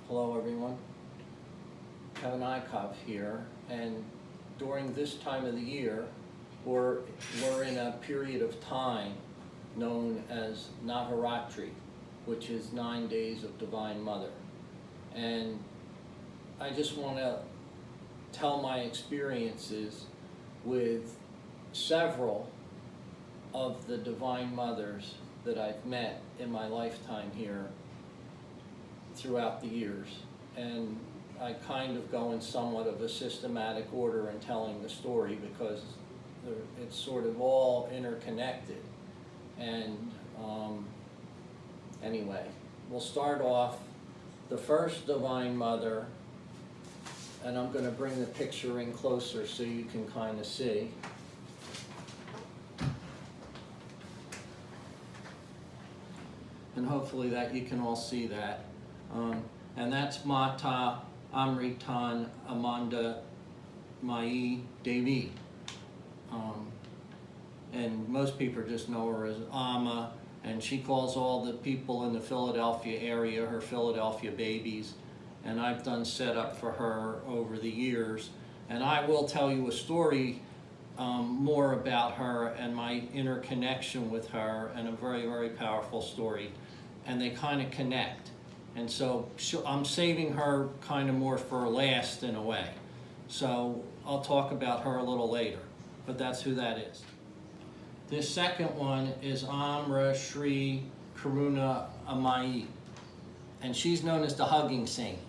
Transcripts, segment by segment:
Hello everyone, Kevin Ikov here, and during this time of the year, we're in a period of time known as Navratri, which is 9 days of Divine Mother. And I just want to tell my experiences with several of the Divine Mothers that I've met in my lifetime here throughout the years. And I kind of go in somewhat of a systematic order in telling the story because it's sort of all interconnected. And anyway, we'll start off the first Divine Mother, and I'm going to bring the picture in closer so you can kind of see. And hopefully that you can all see that. And that's Mata Amritan Amanda Amayi Devi. And most people just know her as Amma, and she calls all the people in the Philadelphia area her Philadelphia babies. And I've done setup for her over the years. And I will tell you a story more about her and my interconnection with her, and a very, very powerful story. And they kind of connect. And so I'm saving her kind of more for last in a way. So I'll talk about her a little later, but that's who that is. This second one is Omra Shri Karuna Amayi, and she's known as the Hugging Saint.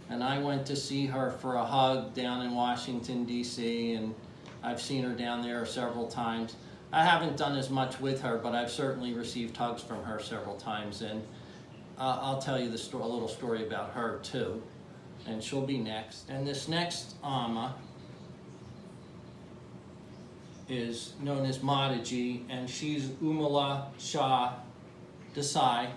And I went to see her for a hug down in Washington, D.C., and I've seen her down there several times. I haven't done as much with her, but I've certainly received hugs from her several times, and I'll tell you a little story about her too, and she'll be next. And this next Amma is known as Mataji, and she's Umala Shah Desai,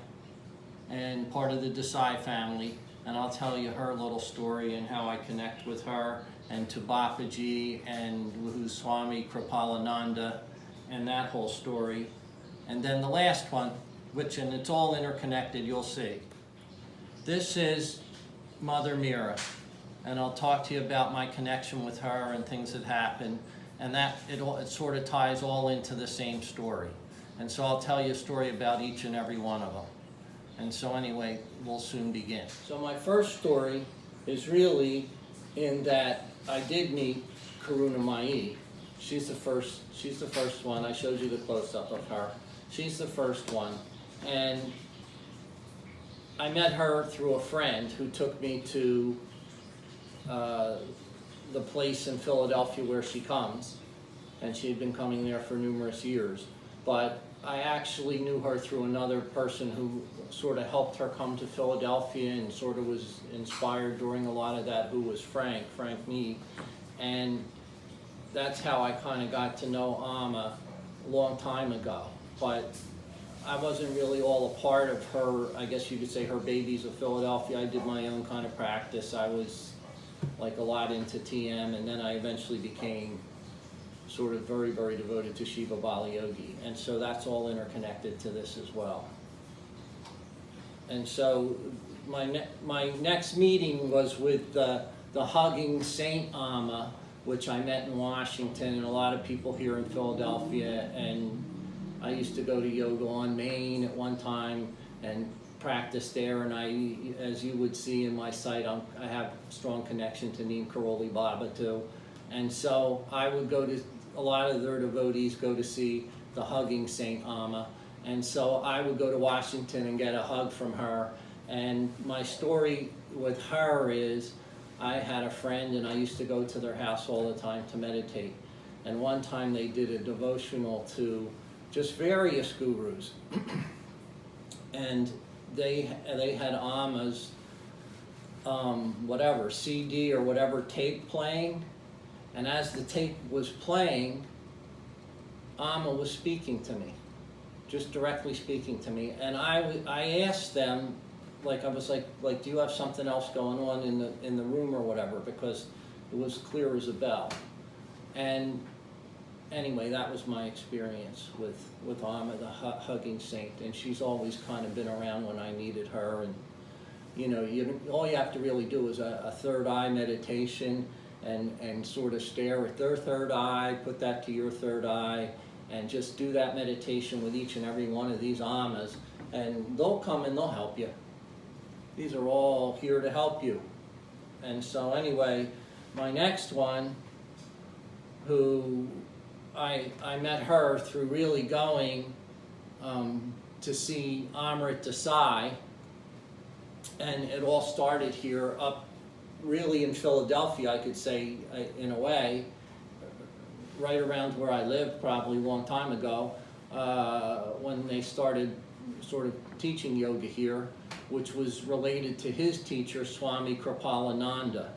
and part of the Desai family. And I'll tell you her little story and how I connect with her, and to Bapaji and who's Swami Kripalananda, and that whole story. And then the last one, and it's all interconnected, you'll see. This is Mother Mira, and I'll talk to you about my connection with her and things that happened, and that it sort of ties all into the same story. And so I'll tell you a story about each and every one of them. And so anyway, we'll soon begin. So my first story is really in that I did meet Karuna Mai. She's the first one. I showed you the close-up of her. She's the first one. And I met her through a friend who took me to the place in Philadelphia where she comes, and she had been coming there for numerous years. But I actually knew her through another person who sort of helped her come to Philadelphia and sort of was inspired during a lot of that, who was Frank Mead. And that's how I kind of got to know Amma a long time ago. But I wasn't really all a part of her, I guess you could say, her babies of Philadelphia. I did my own kind of practice. I was like a lot into TM, and then I eventually became sort of very, very devoted to Shiva Bala Yogi. And so that's all interconnected to this as well. And so my next meeting was with the Hugging Saint Amma, which I met in Washington, and a lot of people here in Philadelphia. And I used to go to yoga on Main at one time and practice there, and I, as you would see in my site, I have strong connection to Neem Karoli Baba too. And so I would go to, a lot of their devotees go to see the Hugging Saint Amma. And so I would go to Washington and get a hug from her. And my story with her is, I had a friend and I used to go to their house all the time to meditate. And one time they did a devotional to just various gurus. And they had Amma's whatever, CD or whatever tape playing. And as the tape was playing, Amma was speaking to me, just directly speaking to me. And I asked them, like, I was like, do you have something else going on in the room or whatever? Because it was clear as a bell. And anyway, that was my experience with Amma, the Hugging Saint. And she's always kind of been around when I needed her. And all you have to really do is a third eye meditation and sort of stare at their third eye, put that to your third eye, and just do that meditation with each and every one of these amas, and they'll come and they'll help you. These are all here to help you. And so anyway, my next one, who I met her through really going to see Omra Desai, and it all started here up really in Philadelphia, I could say, in a way, right around where I lived probably a long time ago, when they started sort of teaching yoga here, which was related to his teacher, Swami Kripalananda.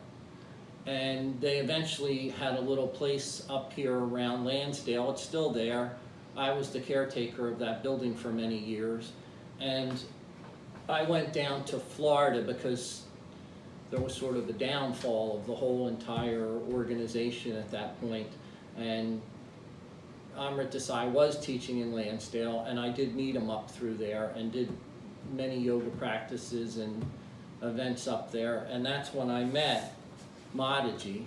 And they eventually had a little place up here around Lansdale. It's still there. I was the caretaker of that building for many years. And I went down to Florida because there was sort of a downfall of the whole entire organization at that point. And Omra Desai was teaching in Lansdale, and I did meet him up through there and did many yoga practices and events up there. And that's when I met Mataji.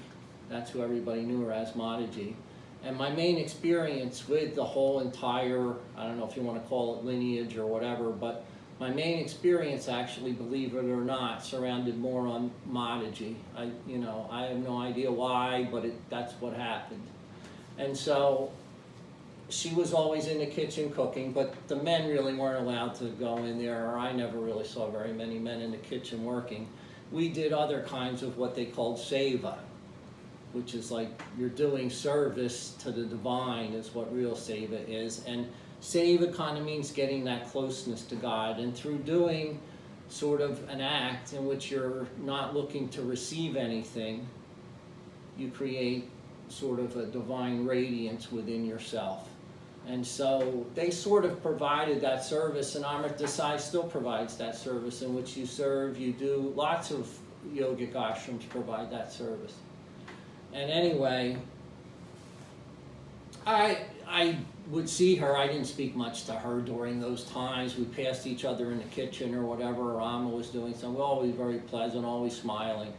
That's who everybody knew her as, Mataji. And my main experience with the whole entire, I don't know if you want to call it lineage or whatever, but my main experience, actually, believe it or not, surrounded more on Mataji. I have no idea why, but that's what happened. And so she was always in the kitchen cooking, but the men really weren't allowed to go in there, or I never really saw very many men in the kitchen working. We did other kinds of what they called seva, which is like you're doing service to the divine, is what real seva is. And seva kind of means getting that closeness to God, and through doing sort of an act in which you're not looking to receive anything, you create sort of a divine radiance within yourself. And so they sort of provided that service, and Omra Desai still provides that service, in which you serve, you do, lots of yogic ashrams provide that service. And anyway, I would see her. I didn't speak much to her during those times. We passed each other in the kitchen or whatever, or Amma was doing something. We were always very pleasant, always smiling.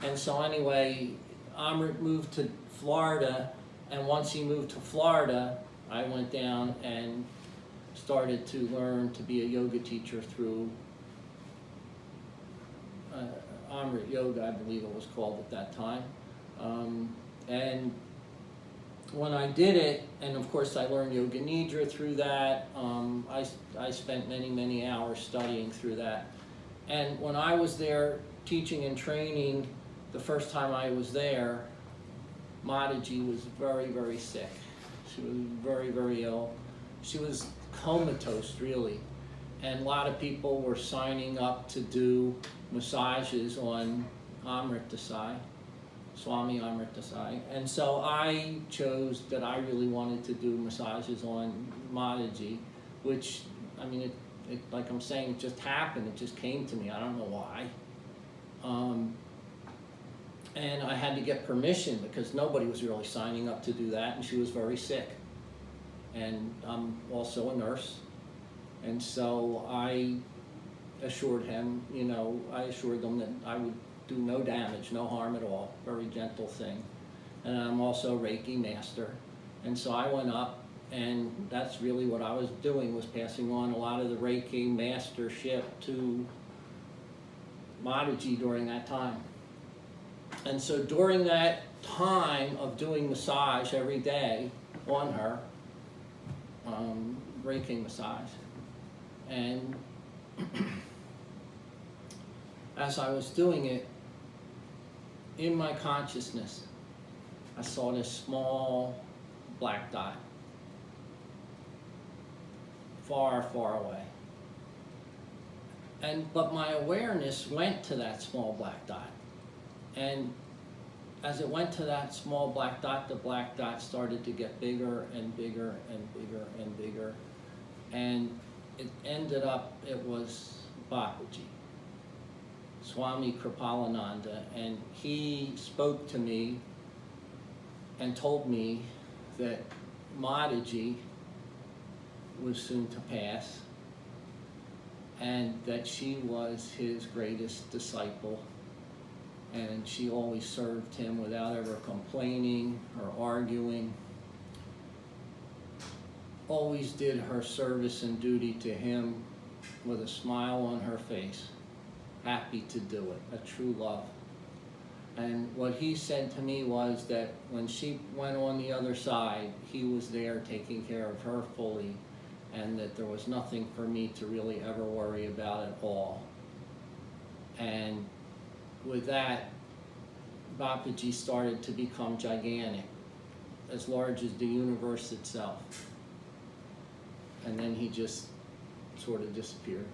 And so anyway, Amma moved to Florida, and once he moved to Florida, I went down and started to learn to be a yoga teacher through Amrit Yoga, I believe it was called at that time. And when I did it, and of course I learned Yoga Nidra through that, I spent many, many hours studying through that. And when I was there teaching and training, the first time I was there, Mataji was very, very sick. She was very, very ill. She was comatose, really. And a lot of people were signing up to do massages on Amrit Desai, Swami Amrit Desai. And so I chose that I really wanted to do massages on Mataji, which, I mean, it like I'm saying, it just happened. It just came to me. I don't know why. And I had to get permission because nobody was really signing up to do that, and she was very sick. And I'm also a nurse. And so I assured him, I assured them that I would do no damage, no harm at all, very gentle thing. And I'm also a Reiki master. And so I went up, and that's really what I was doing, was passing on a lot of the Reiki mastership to Mataji during that time. And so during that time of doing massage every day on her, Reiki massage, and as I was doing it, in my consciousness, I saw this small black dot, far, far away. But my awareness went to that small black dot. And as it went to that small black dot, the black dot started to get bigger and bigger and bigger and bigger. And it ended up, it was Babaji, Swami Kripalananda. And he spoke to me and told me that Mataji was soon to pass, and that she was his greatest disciple. And she always served him without ever complaining or arguing. Always did her service and duty to him with a smile on her face, happy to do it, a true love. And what he said to me was that when she went on the other side, he was there taking care of her fully, and that there was nothing for me to really ever worry about at all. And with that, Babaji started to become gigantic, as large as the universe itself. And then he just sort of disappeared.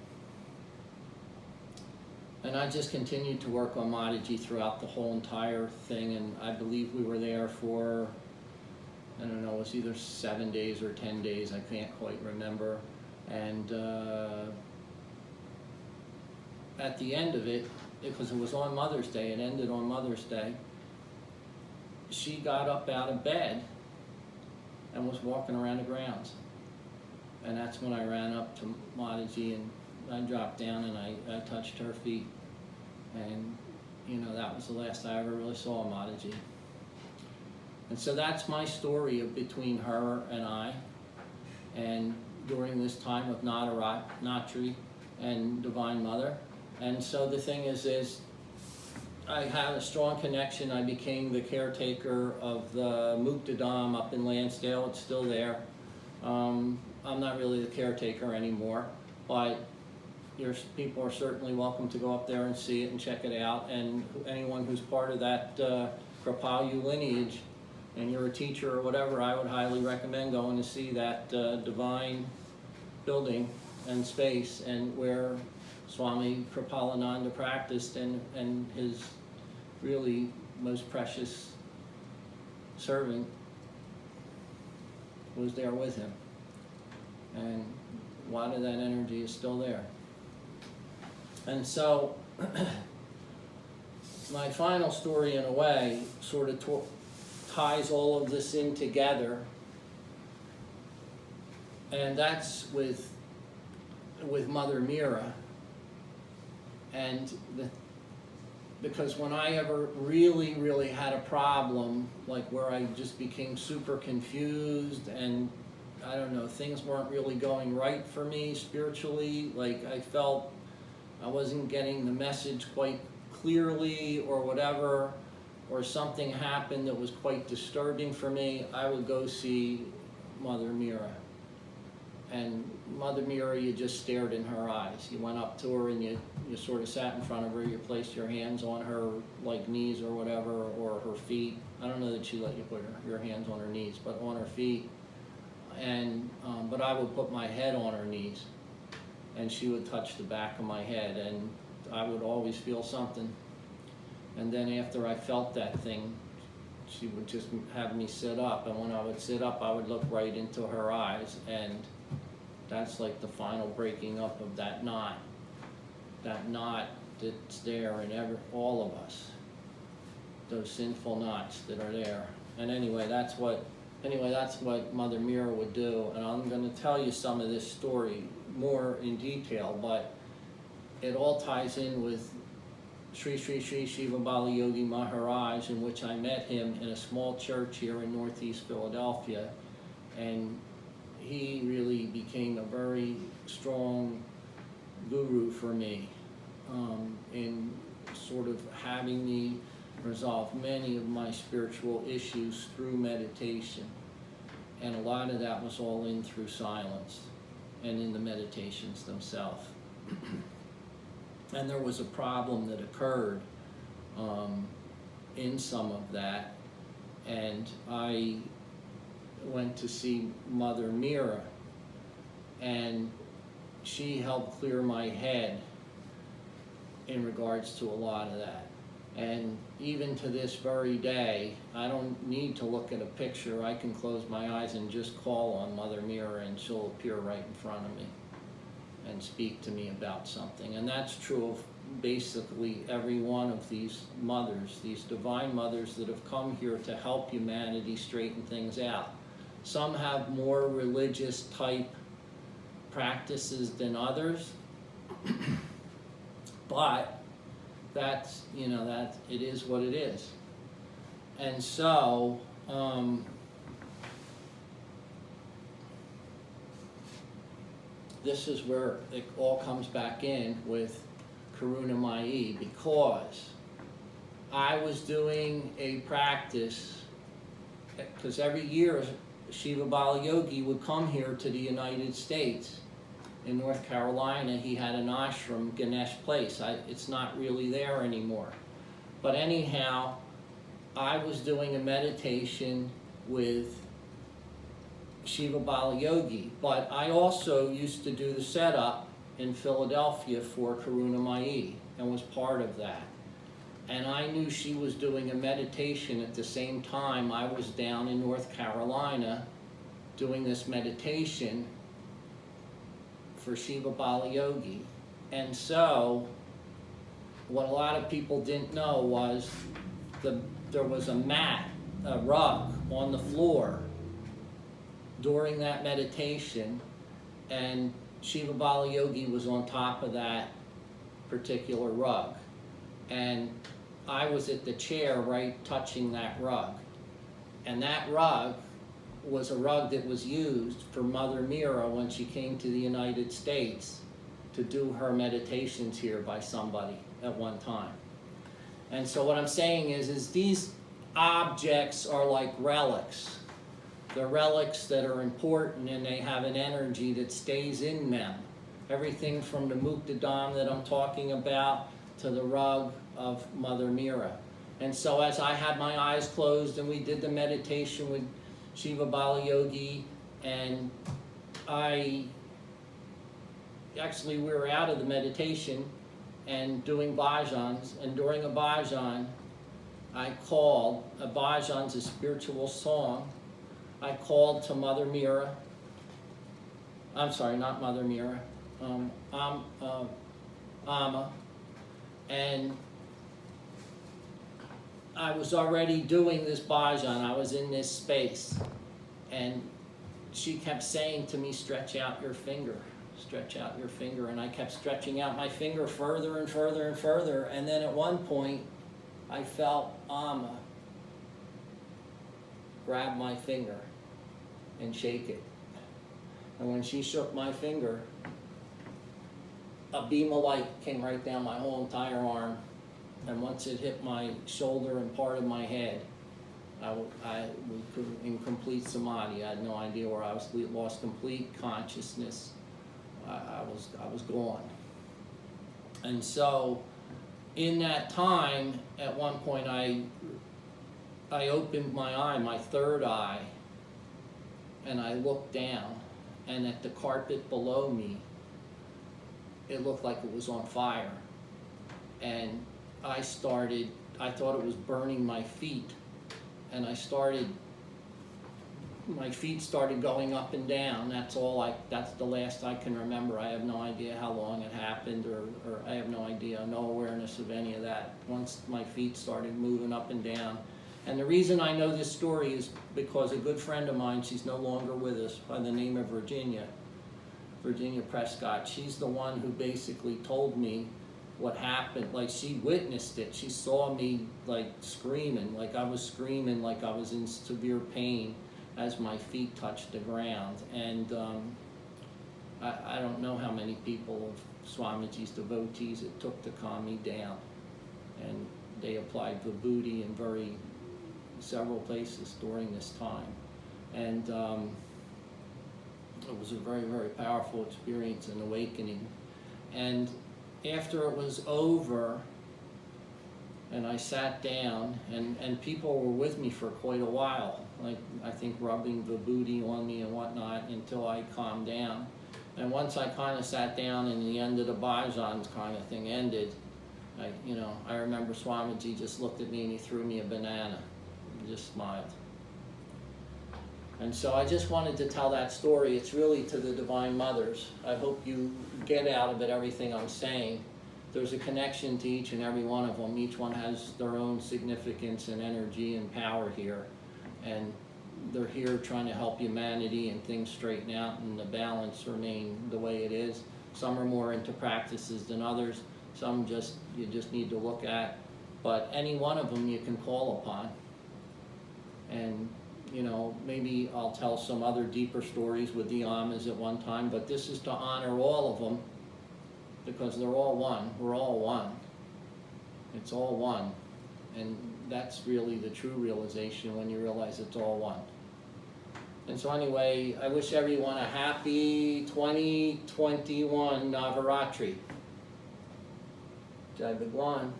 And I just continued to work on Mataji throughout the whole entire thing, and I believe we were there for, I don't know, it was either 7 days or 10 days, I can't quite remember. And at the end of it, because it was on Mother's Day, it ended on Mother's Day, she got up out of bed and was walking around the grounds. And that's when I ran up to Mataji, and I dropped down and I touched her feet. And, you know, that was the last I ever really saw Mataji. And so that's my story of between her and I. And during this time of Navratri and Divine Mother. And so the thing is I had a strong connection. I became the caretaker of the Muktadam up in Lansdale. It's still there. I'm not really the caretaker anymore, but people are certainly welcome to go up there and see it and check it out. And anyone who's part of that Kripalu lineage, and you're a teacher or whatever, I would highly recommend going to see that divine building and space, and where Swami Kripalananda practiced, and his really most precious servant was there with him. And a lot of that energy is still there. And so my final story, in a way, sort of ties all of this in together, and that's with Mother Mira. And because when I ever really had a problem, like where I just became super confused, and I don't know, things weren't really going right for me spiritually, like I felt I wasn't getting the message quite clearly or whatever, or something happened that was quite disturbing for me, I would go see Mother Mira. And Mother Mira, you just stared in her eyes. You went up to her and you sort of sat in front of her. You placed your hands on her, like knees or whatever, or her feet. I don't know that she let you put your hands on her knees, but on her feet. And but I would put my head on her knees, and she would touch the back of my head, and I would always feel something. And then after I felt that thing, she would just have me sit up, and when I would sit up, I would look right into her eyes, and that's like the final breaking up of that knot that's there in all of us, those sinful knots that are there. And anyway, that's what Mother Mira would do, and I'm going to tell you some of this story more in detail, but it all ties in with Sri Shiva Bala Yogi Maharaj, in which I met him in a small church here in Northeast Philadelphia, and he really became a very strong guru for me in sort of having me resolve many of my spiritual issues through meditation. And a lot of that was all in through silence and in the meditations themselves. And there was a problem that occurred in some of that, and I went to see Mother Mira, and she helped clear my head in regards to a lot of that. And even to this very day, I don't need to look at a picture. I can close my eyes and just call on Mother Mira, and she'll appear right in front of me and speak to me about something. And that's true of basically every one of these mothers, these divine mothers that have come here to help humanity straighten things out. Some have more religious type practices than others, But that's, that it is what it is. And so, this is where it all comes back in with Karuna Amayi, because I was doing a practice, because every year Shiva Bala Yogi would come here to the United States. In North Carolina, he had an ashram, Ganesh Place. It's not really there anymore. But anyhow, I was doing a meditation with Shiva Bala Yogi, but I also used to do the setup in Philadelphia for Karuna Amayi and was part of that. And I knew she was doing a meditation at the same time I was down in North Carolina doing this meditation for Shiva Bala Yogi. And so, what a lot of people didn't know was there was a mat, a rug on the floor during that meditation, and Shiva Bala Yogi was on top of that particular rug. And I was at the chair right touching that rug. And that rug was a rug that was used for Mother Mira when she came to the United States to do her meditations here by somebody at one time. And so what I'm saying is these objects are like relics. They're relics that are important, and they have an energy that stays in them. Everything from the Muktadam that I'm talking about to the rug of Mother Mira. And so as I had my eyes closed and we did the meditation with Shiva Bala Yogi, and we were out of the meditation and doing bhajans, and during a bhajan, I called, a bhajan's a spiritual song, I called to Mother Mira, I'm sorry, not Mother Mira, Amma, and I was already doing this bhajan, I was in this space, and she kept saying to me, stretch out your finger, and I kept stretching out my finger further and further and further, and then at one point, I felt Amma grab my finger and shake it. And when she shook my finger, a beam of light came right down my whole entire arm. And once it hit my shoulder and part of my head, I was in complete samadhi. I had no idea where I was, lost complete consciousness. I was gone. And so, in that time, at one point I opened my eye, my third eye, and I looked down, and at the carpet below me, it looked like it was on fire. And I thought it was burning my feet, and my feet started going up and down. That's the last I can remember. I have no idea how long it happened, or I have no idea, no awareness of any of that. Once my feet started moving up and down. And the reason I know this story is because a good friend of mine, she's no longer with us, by the name of Virginia Prescott, she's the one who basically told me what happened. Like, she witnessed it. She saw me screaming, like I was in severe pain as my feet touched the ground. And I don't know how many people of Swamiji's devotees it took to calm me down. And they applied vibhuti in several places during this time. And it was a very, very powerful experience and awakening. And after it was over, and I sat down, and people were with me for quite a while, like I think rubbing vibhuti on me and whatnot, until I calmed down. And once I kind of sat down and the end of the bhajans kind of thing ended, I remember Swamiji just looked at me and he threw me a banana and just smiled. And so I just wanted to tell that story. It's really to the Divine Mothers. I hope you get out of it everything I'm saying. There's a connection to each and every one of them. Each one has their own significance and energy and power here. And they're here trying to help humanity and things straighten out and the balance remain the way it is. Some are more into practices than others. Some you just need to look at. But any one of them you can call upon. And, you know, maybe I'll tell some other deeper stories with the Amas at one time, but this is to honor all of them because they're all one. We're all one. It's all one. And that's really the true realization when you realize it's all one. And so anyway, I wish everyone a happy 2021 Navratri. Jai Bhagwan.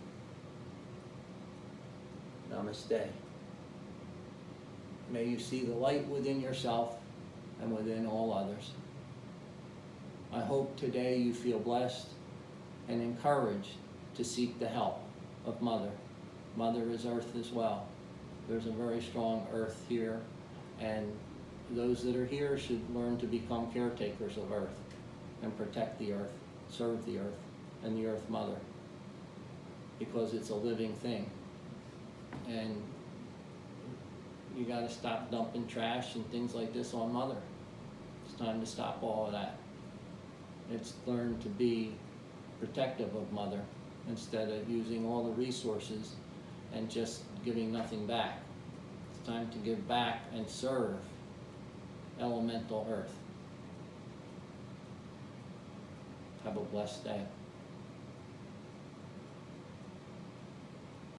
Namaste. May you see the light within yourself and within all others. I hope today you feel blessed and encouraged to seek the help of Mother. Mother is earth as well. There's a very strong earth here, and those that are here should learn to become caretakers of earth and protect the earth, serve the earth and the earth mother, because it's a living thing. And you got to stop dumping trash and things like this on Mother. It's time to stop all of that. It's learn to be protective of Mother instead of using all the resources and just giving nothing back. It's time to give back and serve elemental earth. Have a blessed day.